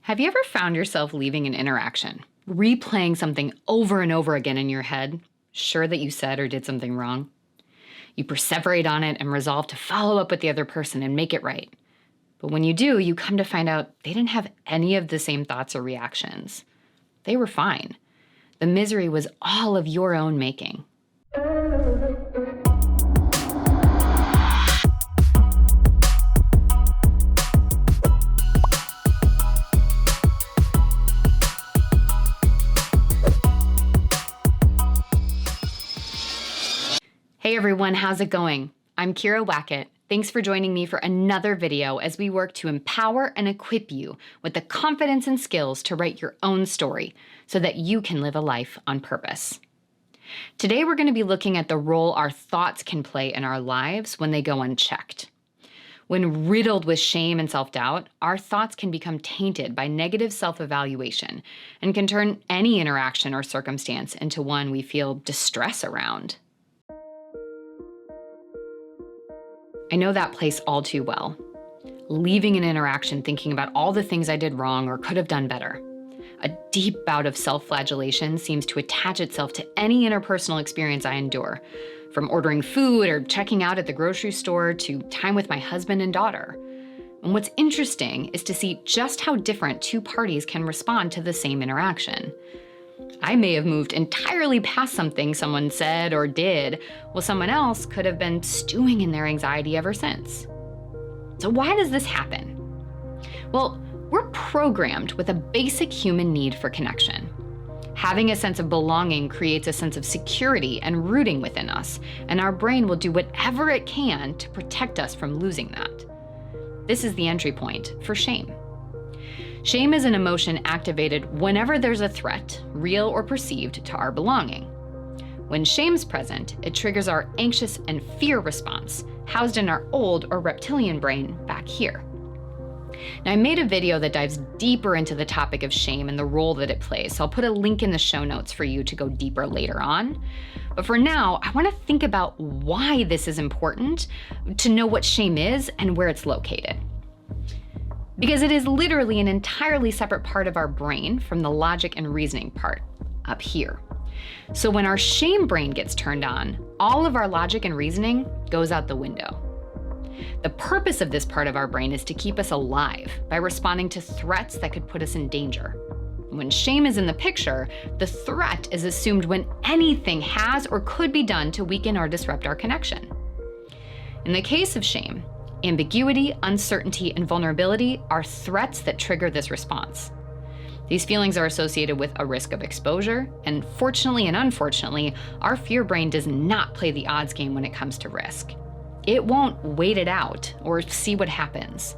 Have you ever found yourself leaving an interaction, replaying something over and over again in your head, sure that you said or did something wrong? You perseverate on it and resolve to follow up with the other person and make it right. But when you do, you come to find out they didn't have any of the same thoughts or reactions. They were fine. The misery was all of your own making. Hey everyone, how's it going? I'm Kira Wackett. Thanks for joining me for another video as we work to empower and equip you with the confidence and skills to write your own story so that you can live a life on purpose. Today we're going to be looking at the role our thoughts can play in our lives when they go unchecked. When riddled with shame and self-doubt, our thoughts can become tainted by negative self-evaluation and can turn any interaction or circumstance into one we feel distress around. I know that place all too well. Leaving an interaction thinking about all the things I did wrong or could have done better. A deep bout of self-flagellation seems to attach itself to any interpersonal experience I endure, from ordering food or checking out at the grocery store to time with my husband and daughter. And what's interesting is to see just how different two parties can respond to the same interaction. I may have moved entirely past something someone said or did, while someone else could have been stewing in their anxiety ever since. So why does this happen? Well, we're programmed with a basic human need for connection. Having a sense of belonging creates a sense of security and rooting within us, and our brain will do whatever it can to protect us from losing that. This is the entry point for shame. Shame is an emotion activated whenever there's a threat, real or perceived, to our belonging. When shame's present, it triggers our anxious and fear response, housed in our old or reptilian brain back here. Now, I made a video that dives deeper into the topic of shame and the role that it plays, so I'll put a link in the show notes for you to go deeper later on. But for now, I want to think about why this is important to know what shame is and where it's located. Because it is literally an entirely separate part of our brain from the logic and reasoning part, up here. So when our shame brain gets turned on, all of our logic and reasoning goes out the window. The purpose of this part of our brain is to keep us alive by responding to threats that could put us in danger. When shame is in the picture, the threat is assumed when anything has or could be done to weaken or disrupt our connection. In the case of shame, ambiguity, uncertainty, and vulnerability are threats that trigger this response. These feelings are associated with a risk of exposure, and fortunately and unfortunately, our fear brain does not play the odds game when it comes to risk. It won't wait it out or see what happens.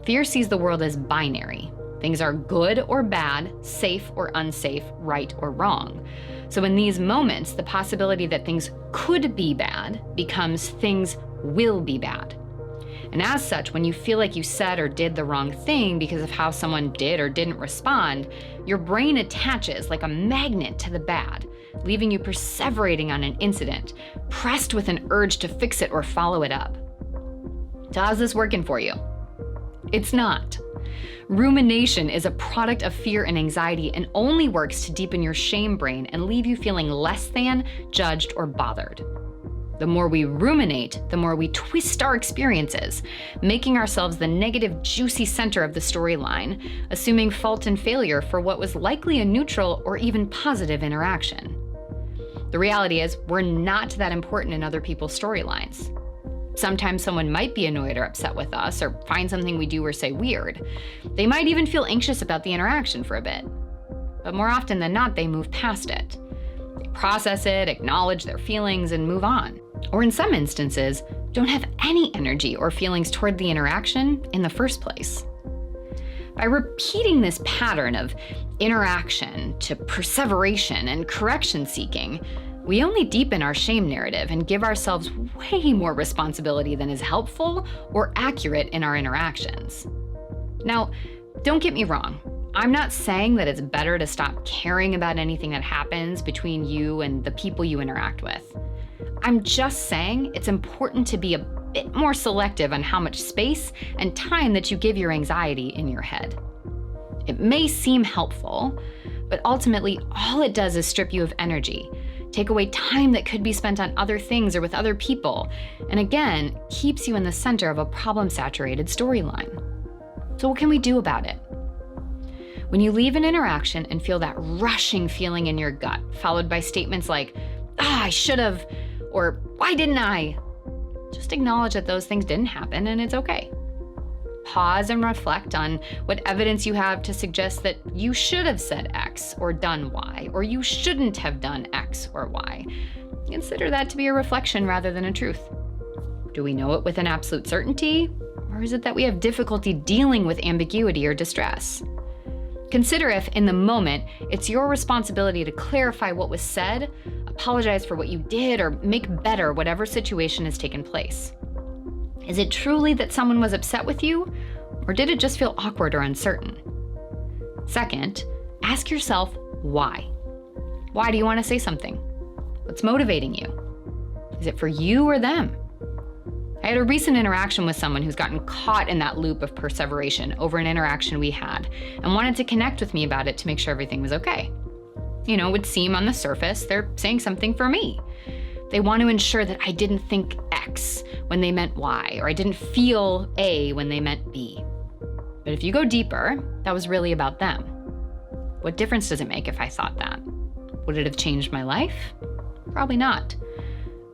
Fear sees the world as binary. Things are good or bad, safe or unsafe, right or wrong. So in these moments, the possibility that things could be bad becomes things will be bad. And as such, when you feel like you said or did the wrong thing because of how someone did or didn't respond, your brain attaches like a magnet to the bad, leaving you perseverating on an incident, pressed with an urge to fix it or follow it up. So how's this working for you? It's not. Rumination is a product of fear and anxiety and only works to deepen your shame brain and leave you feeling less than, judged, or bothered. The more we ruminate, the more we twist our experiences, making ourselves the negative, juicy center of the storyline, assuming fault and failure for what was likely a neutral or even positive interaction. The reality is, we're not that important in other people's storylines. Sometimes someone might be annoyed or upset with us or find something we do or say weird. They might even feel anxious about the interaction for a bit. But more often than not, they move past it. They process it, acknowledge their feelings, and move on. Or in some instances, don't have any energy or feelings toward the interaction in the first place. By repeating this pattern of interaction to perseveration and correction seeking, we only deepen our shame narrative and give ourselves way more responsibility than is helpful or accurate in our interactions. Now, don't get me wrong. I'm not saying that it's better to stop caring about anything that happens between you and the people you interact with. I'm just saying it's important to be a bit more selective on how much space and time that you give your anxiety in your head. It may seem helpful, but ultimately all it does is strip you of energy, take away time that could be spent on other things or with other people, and again, keeps you in the center of a problem-saturated storyline. So what can we do about it? When you leave an interaction and feel that rushing feeling in your gut, followed by statements like, I should have, or why didn't I? Just acknowledge that those things didn't happen and it's okay. Pause and reflect on what evidence you have to suggest that you should have said X or done Y, or you shouldn't have done X or Y. Consider that to be a reflection rather than a truth. Do we know it with an absolute certainty? Or is it that we have difficulty dealing with ambiguity or distress? Consider if, in the moment, it's your responsibility to clarify what was said, apologize for what you did, or make better whatever situation has taken place. Is it truly that someone was upset with you, or did it just feel awkward or uncertain? Second, ask yourself why. Why do you want to say something? What's motivating you? Is it for you or them? I had a recent interaction with someone who's gotten caught in that loop of perseveration over an interaction we had and wanted to connect with me about it to make sure everything was okay. It would seem on the surface they're saying something for me. They want to ensure that I didn't think X when they meant Y, or I didn't feel A when they meant B. But if you go deeper, that was really about them. What difference does it make if I thought that? Would it have changed my life? Probably not.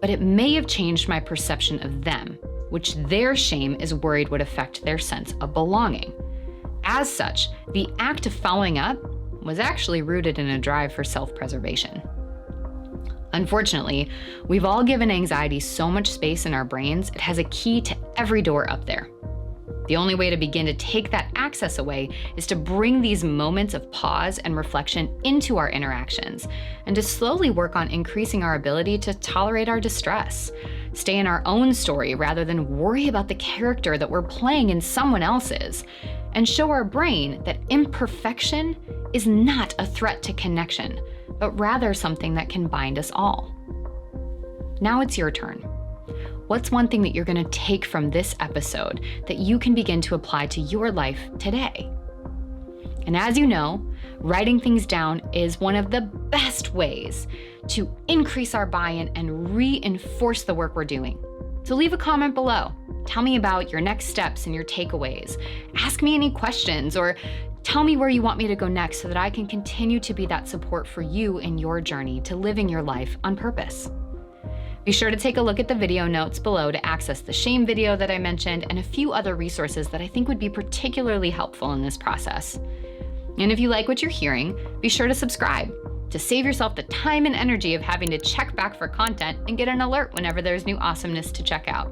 But it may have changed my perception of them, which their shame is worried would affect their sense of belonging. As such, the act of following up was actually rooted in a drive for self-preservation. Unfortunately, we've all given anxiety so much space in our brains, it has a key to every door up there. The only way to begin to take that access away is to bring these moments of pause and reflection into our interactions, and to slowly work on increasing our ability to tolerate our distress, stay in our own story rather than worry about the character that we're playing in someone else's, and show our brain that imperfection is not a threat to connection, but rather something that can bind us all. Now it's your turn. What's one thing that you're going to take from this episode that you can begin to apply to your life today? And as you know, writing things down is one of the best ways to increase our buy-in and reinforce the work we're doing. So leave a comment below. Tell me about your next steps and your takeaways. Ask me any questions, or tell me where you want me to go next so that I can continue to be that support for you in your journey to living your life on purpose. Be sure to take a look at the video notes below to access the shame video that I mentioned and a few other resources that I think would be particularly helpful in this process. And if you like what you're hearing, be sure to subscribe to save yourself the time and energy of having to check back for content and get an alert whenever there's new awesomeness to check out.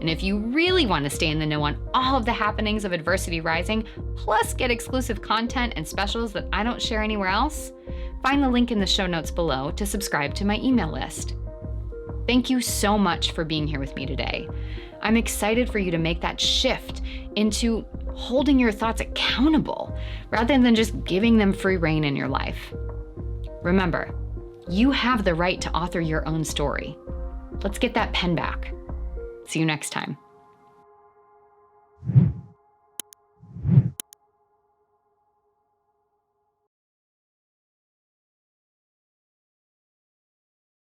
And if you really want to stay in the know on all of the happenings of Adversity Rising, plus get exclusive content and specials that I don't share anywhere else, find the link in the show notes below to subscribe to my email list. Thank you so much for being here with me today. I'm excited for you to make that shift into holding your thoughts accountable rather than just giving them free rein in your life. Remember, you have the right to author your own story. Let's get that pen back. See you next time.